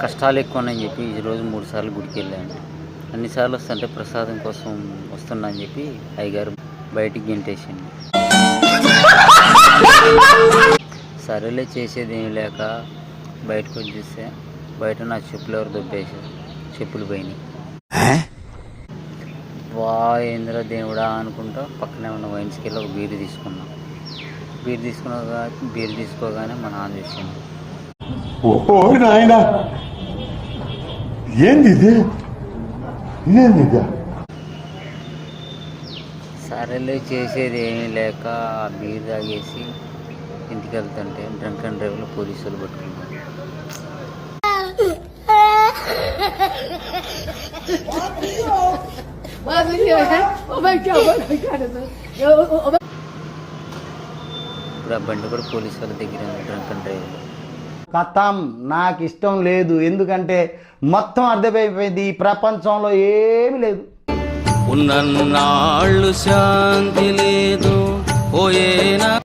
కష్టాలు ఎక్కువ అని చెప్పి ఈరోజు 3 సార్లు గుడికి వెళ్ళాను. అన్నిసార్లు వస్తుంటే ప్రసాదం కోసం వస్తున్నా అని చెప్పి అయ్యగారు బయటికి గెంటేసింది. సరేలే చేసేది ఏమి లేక బయటకు వచ్చి చూస్తే బయట నా చెప్పులు ఎవరు దొబ్బేసారు. చెప్పులు పోయినాయి. వా ఏంద్ర దేవుడా అనుకుంటా పక్కనే ఉన్న వైన్స్కి వెళ్ళి ఒక బీరు తీసుకున్నాం. బీరు తీసుకోగానే మా నాన్న చూసింది. ఓ నాయనా, ఏంది సరేలే చేసేది ఏమీ లేక ఆ బీరు తాగేసి ఇంటికి వెళ్తుంటే డ్రంక్ అండ్ డ్రైవ్లో పోలీసులు పట్టుకున్నారు. ఇప్పుడు ఆ బండి కూడా పోలీసు వాళ్ళ దగ్గర డ్రంక్ అండ్ డ్రైవ్. కథం నాకు ఇష్టం లేదు. ఎందుకంటే మొత్తం అర్థమైపోయింది, ఈ ప్రపంచంలో ఏమీ లేదు. ఉన్నన్నాళ్ళు శాంతి లేదు.